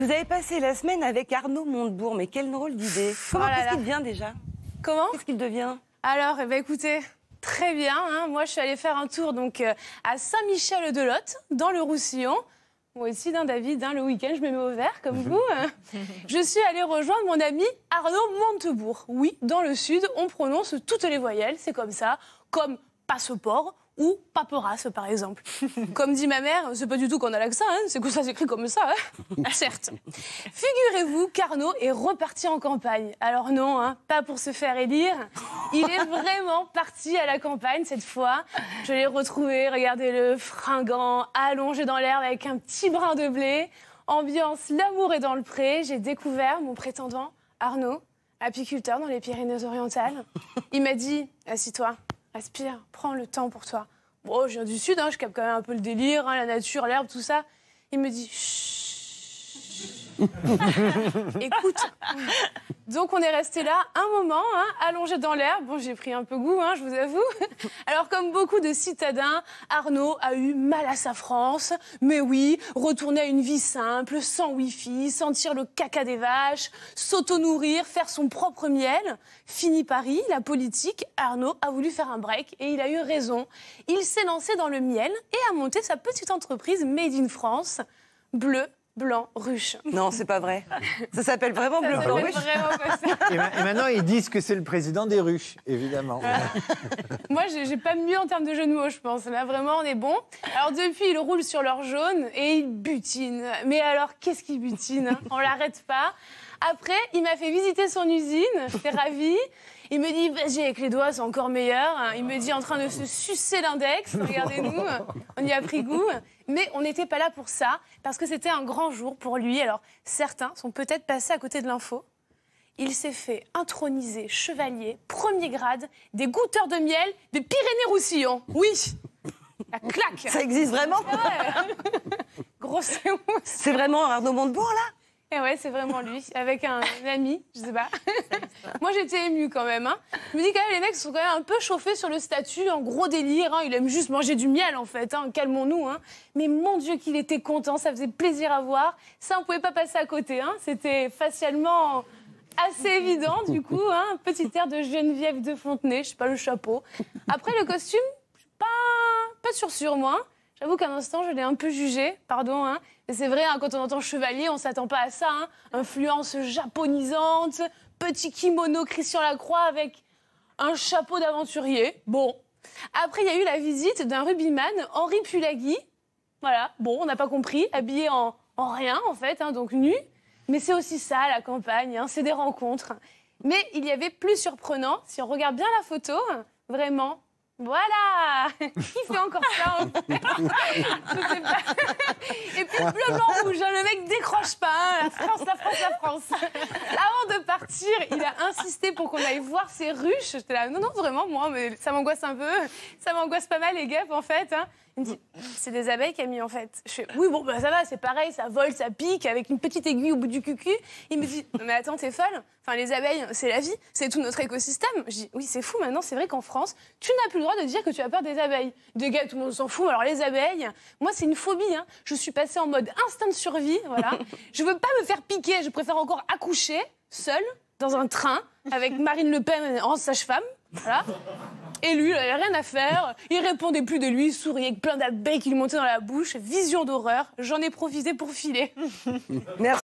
Vous avez passé la semaine avec Arnaud Montebourg, mais quelle drôle d'idée. Comment qu'est-ce qu'il devient déjà? Comment? Qu'est-ce qu'il devient? Alors, écoutez, très bien. Moi, je suis allée faire un tour donc, à Saint-Michel-de-Lot, dans le Roussillon. Moi aussi, David, le week-end, je me mets au vert, comme vous. Je suis allée rejoindre mon ami Arnaud Montebourg. Oui, dans le sud, on prononce toutes les voyelles, c'est comme ça, comme passeport ou paperasse, par exemple. Comme dit ma mère, c'est pas du tout qu'on a l'accent, c'est que ça s'écrit comme ça. Certes. Figurez-vous qu'Arnaud est reparti en campagne. Alors non, pas pour se faire élire. Il est vraiment parti à la campagne cette fois. Je l'ai retrouvé, regardez-le, fringant, allongé dans l'herbe avec un petit brin de blé. Ambiance, l'amour est dans le pré. J'ai découvert mon prétendant, Arnaud, apiculteur dans les Pyrénées-Orientales. Il m'a dit, assis-toi. Respire, prends le temps pour toi. Bon, je viens du sud, je capte quand même un peu le délire, la nature, l'herbe, tout ça. Il me dit, chut, écoute. Donc on est resté là un moment, allongé dans l'herbe. Bon, j'ai pris un peu goût, je vous avoue. Alors comme beaucoup de citadins, Arnaud a eu mal à sa France. Mais oui, retourner à une vie simple, sans wifi, sentir le caca des vaches, s'auto-nourrir, faire son propre miel. Fini Paris, la politique, Arnaud a voulu faire un break et il a eu raison. Il s'est lancé dans le miel et a monté sa petite entreprise Made in France, Bleu, Blanc, Ruche. Non, c'est pas vrai. Ça s'appelle vraiment Bleu, Blanc, Ruche. Et maintenant, ils disent que c'est le président des ruches, évidemment. Moi, j'ai pas mieux en termes de jeu de mots, je pense. Là, vraiment, on est bon. Alors, depuis, ils roulent sur leur jaune et ils butinent. Mais alors, qu'est-ce qu'ils butinent? On l'arrête pas. Après, il m'a fait visiter son usine. J'étais ravie. Il me dit, vas-y, avec les doigts, c'est encore meilleur. Il me dit, en train de se sucer l'index. Regardez-nous, on y a pris goût. Mais on n'était pas là pour ça, parce que c'était un grand jour pour lui. Alors, certains sont peut-être passés à côté de l'info. Il s'est fait introniser chevalier, premier grade, des goûteurs de miel des Pyrénées-Roussillon. Oui, la claque. Ça existe vraiment? Ouais. Grosse émotion. C'est vraiment Arnaud Montebourg, là? Et ouais, c'est vraiment lui, avec un ami, je sais pas. Moi, j'étais émue quand même. Je me dis quand même, les mecs sont quand même un peu chauffés sur le statut, en gros délire. Il aime juste manger du miel, en fait. Calmons-nous. Mais mon Dieu, qu'il était content, ça faisait plaisir à voir. Ça, on pouvait pas passer à côté. C'était facialement assez évident, du coup. Petit air de Geneviève de Fontenay, je sais pas, le chapeau. Après, le costume, je suis pas sûre, moi. J'avoue qu'à un instant, je l'ai un peu jugé, pardon. Mais c'est vrai, quand on entend chevalier, on s'attend pas à ça. Influence japonisante, petit kimono Christian Lacroix avec un chapeau d'aventurier. Bon. Après, il y a eu la visite d'un rugbyman, Henri Pulagui. Voilà. Bon, on n'a pas compris. Habillé en rien, en fait, donc nu. Mais c'est aussi ça, la campagne. C'est des rencontres. Mais il y avait plus surprenant, si on regarde bien la photo, vraiment. Voilà! Qui fait encore ça, en fait? Je sais pas. Et puis bleu, blanc, rouge, le mec décroche pas. La France, la France, la France. Avant de partir, il a insisté pour qu'on aille voir ses ruches. J'étais là, non, vraiment, moi, mais ça m'angoisse un peu. Ça m'angoisse pas mal, les guêpes, en fait. Il me dit, c'est des abeilles, Camille, en fait. Je fais, oui, bon, ça va, c'est pareil, ça vole, ça pique, avec une petite aiguille au bout du cucu. Il me dit, non, mais attends, t'es folle? Enfin, les abeilles, c'est la vie, c'est tout notre écosystème. Je dis, oui, c'est fou, maintenant, c'est vrai qu'en France, tu n'as plus le droit de dire que tu as peur des abeilles. Des gars, tout le monde s'en fout, alors les abeilles, moi, c'est une phobie. Je suis passée en mode instinct de survie, voilà. Je veux pas me faire piquer, je préfère encore accoucher, seule, dans un train, avec Marine Le Pen en sage-femme, voilà. Et lui, il n'avait rien à faire. Il répondait plus de lui, il souriait avec plein d'abeilles qui lui montaient dans la bouche. Vision d'horreur. J'en ai profité pour filer. Merci.